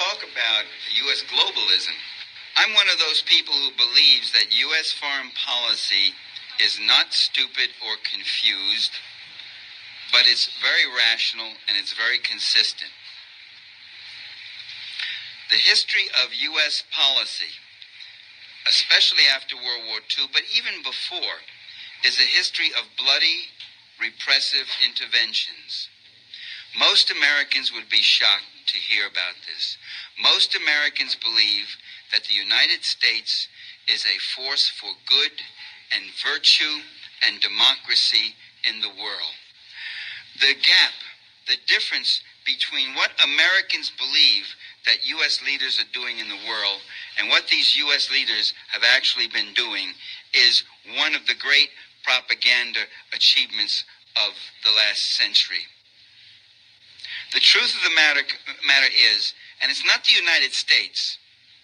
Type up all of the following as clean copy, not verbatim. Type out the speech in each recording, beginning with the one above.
talk about U.S. globalism. I'm one of those people who believes that U.S. foreign policy is not stupid or confused, but it's very rational and it's very consistent. The history of U.S. policy, especially after World War II, but even before, is a history of bloody, repressive interventions. Most Americans would be shocked to hear about this. Most Americans believe that the United States is a force for good and virtue and democracy in the world. The gap, the difference between what Americans believe that U.S. leaders are doing in the world and what these U.S. leaders have actually been doing is one of the great propaganda achievements of the last century. The truth of the matter is, and it's not the United States.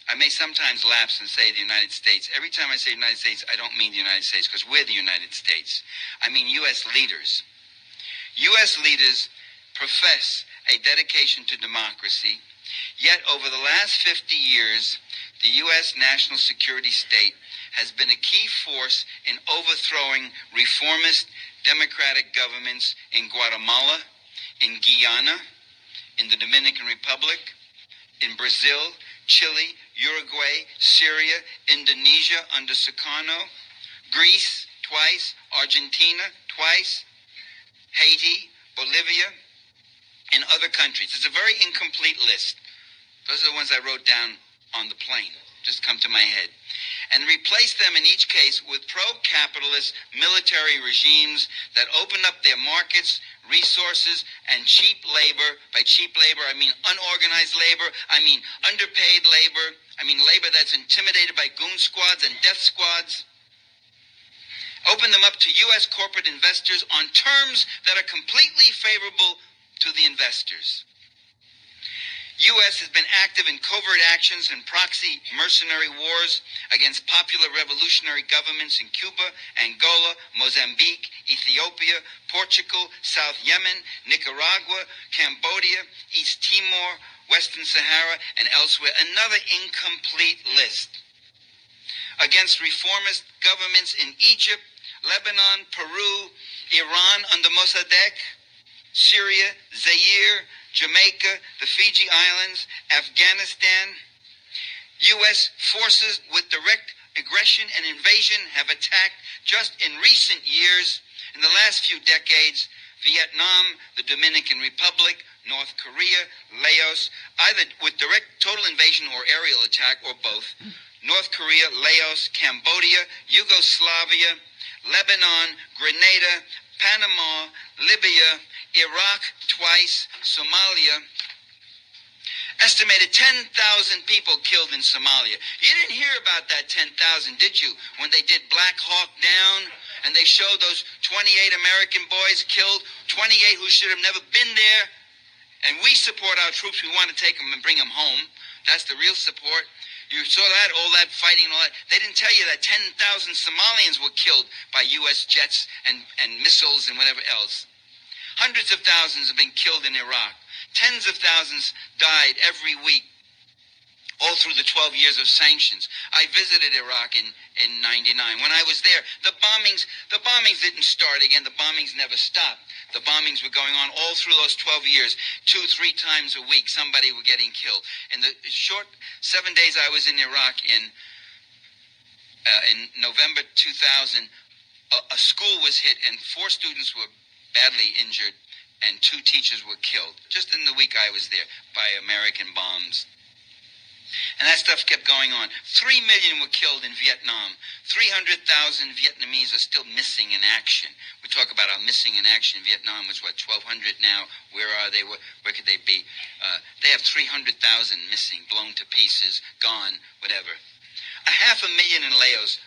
I may sometimes lapse and say the United States. Every time I say United States, I don't mean the United States because we're the United States. I mean U.S. leaders. U.S. leaders profess a dedication to democracy, yet over the last 50 years, the U.S. national security state has been a key force in overthrowing reformist democratic governments in Guatemala, in Guyana, in the Dominican Republic, in Brazil, Chile, Uruguay, Syria, Indonesia under Sukarno, Greece twice, Argentina twice, Haiti, Bolivia, and other countries. It's a very incomplete list. Those are the ones I wrote down on the plane, just come to my head. And replace them in each case with pro-capitalist military regimes that open up their markets, resources, and cheap labor. By cheap labor, I mean unorganized labor. I mean underpaid labor. I mean labor that's intimidated by goon squads and death squads. Open them up to U.S. corporate investors on terms that are completely favorable to the investors. U.S. has been active in covert actions and proxy mercenary wars against popular revolutionary governments in Cuba, Angola, Mozambique, Ethiopia, Portugal, South Yemen, Nicaragua, Cambodia, East Timor, Western Sahara, and elsewhere. Another incomplete list. Against reformist governments in Egypt, Lebanon, Peru, Iran under Mossadegh, Syria, Zaire, Jamaica, the Fiji Islands, Afghanistan. U.S. forces with direct aggression and invasion have attacked just in recent years, in the last few decades, Vietnam, the Dominican Republic, North Korea, Laos, either with direct total invasion or aerial attack or both. North Korea, Laos, Cambodia, Yugoslavia, Lebanon, Grenada, Panama, Libya, Iraq twice, Somalia. Estimated 10,000 people killed in Somalia. You didn't hear about that 10,000, did you? When they did Black Hawk Down and they showed those 28 American boys killed, 28 who should have never been there. And we support our troops. We want to take them and bring them home. That's the real support. You saw that, all that fighting and all that. They didn't tell you that 10,000 Somalians were killed by U.S. jets and missiles and whatever else. Hundreds of thousands have been killed in Iraq. Tens of thousands died every week, all through the 12 years of sanctions. I visited Iraq in 99. When I was there, the bombings didn't start again. The bombings never stopped. The bombings were going on all through those 12 years. 2-3 times a week, somebody were getting killed. In the short 7 days I was in Iraq in November 2000, a school was hit and 4 students were badly injured and 2 teachers were killed just in the week I was there by American bombs. And that stuff kept going on. 3 million were killed in Vietnam. 300,000 Vietnamese are still missing in action. We talk about our missing in action. Vietnam was, 1,200 now. Where are they? Where could they be? They have 300,000 missing, blown to pieces, gone, whatever. 500,000 in Laos.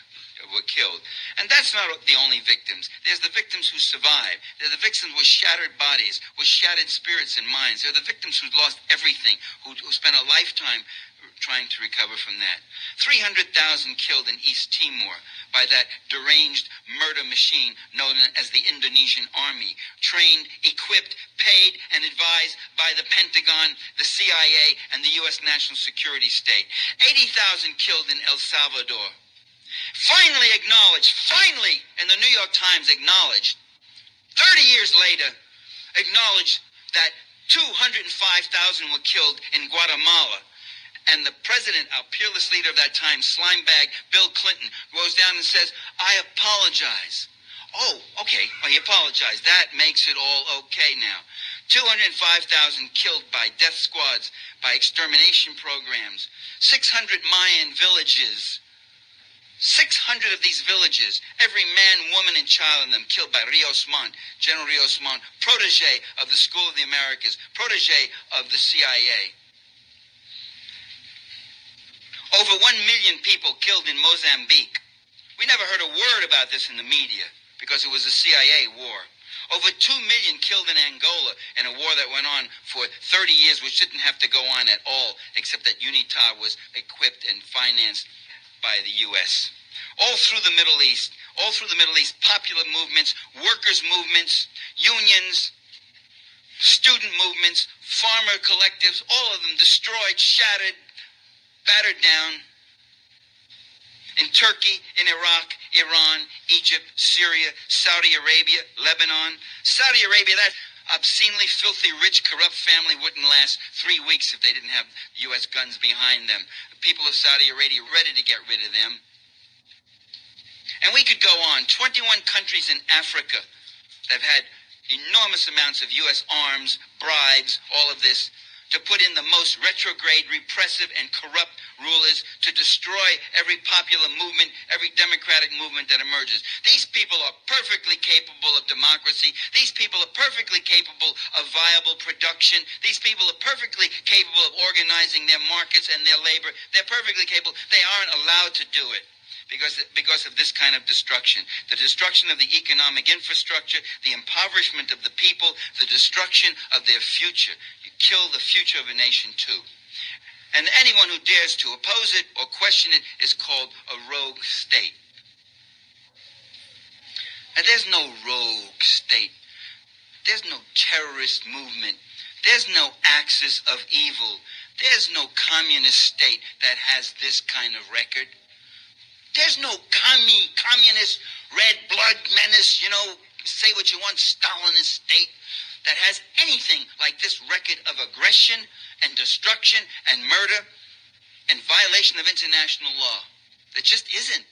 were killed. And that's not the only victims. There's the victims who survived. They're the victims with shattered bodies, with shattered spirits and minds. They're the victims who lost everything, who spent a lifetime trying to recover from that. 300,000 killed in East Timor by that deranged murder machine known as the Indonesian Army, trained, equipped, paid, and advised by the Pentagon, the CIA, and the U.S. National Security State. 80,000 killed in El Salvador. Finally acknowledged, finally, and the New York Times acknowledged, 30 years later, acknowledged that 205,000 were killed in Guatemala. And the president, our peerless leader of that time, slimebag Bill Clinton, goes down and says, I apologize. Oh, okay. Well, he apologized. That makes it all okay now. 205,000 killed by death squads, by extermination programs. 600 Mayan villages. 600 of these villages, every man, woman, and child in them killed by Rios Montt, General Rios Montt, protege of the School of the Americas, protege of the CIA. Over 1 million people killed in Mozambique. We never heard a word about this in the media because it was a CIA war. Over 2 million killed in Angola in a war that went on for 30 years, which didn't have to go on at all, except that UNITA was equipped and financed by the U.S. All through the Middle East, popular movements, workers' movements, unions, student movements, farmer collectives, all of them destroyed, shattered, battered down. In Turkey, in Iraq, Iran, Egypt, Syria, Saudi Arabia, Lebanon. Saudi Arabia, that obscenely filthy, rich, corrupt family wouldn't last 3 weeks if they didn't have U.S. guns behind them. The people of Saudi Arabia ready to get rid of them. And we could go on. 21 countries in Africa that have had enormous amounts of U.S. arms, bribes, all of this, to put in the most retrograde, repressive, and corrupt rulers to destroy every popular movement, every democratic movement that emerges. These people are perfectly capable of democracy. These people are perfectly capable of viable production. These people are perfectly capable of organizing their markets and their labor. They're perfectly capable. They aren't allowed to do it because of this kind of destruction. The destruction of the economic infrastructure, the impoverishment of the people, the destruction of their future. You kill the future of a nation too. And anyone who dares to oppose it or question it is called a rogue state. And there's no rogue state. There's no terrorist movement. There's no axis of evil. There's no communist state that has this kind of record. There's no communist red blood menace, say what you want, Stalinist state that has anything like this record of aggression and destruction and murder and violation of international law. There just isn't.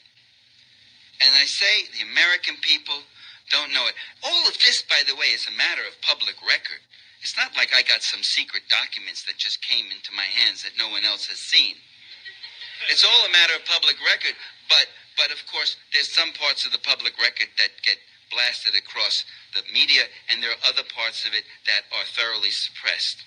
And I say the American people don't know it. All of this, by the way, is a matter of public record. It's not like I got some secret documents that just came into my hands that no one else has seen. It's all a matter of public record, but of course, there's some parts of the public record that get blasted across the media, and there are other parts of it that are thoroughly suppressed.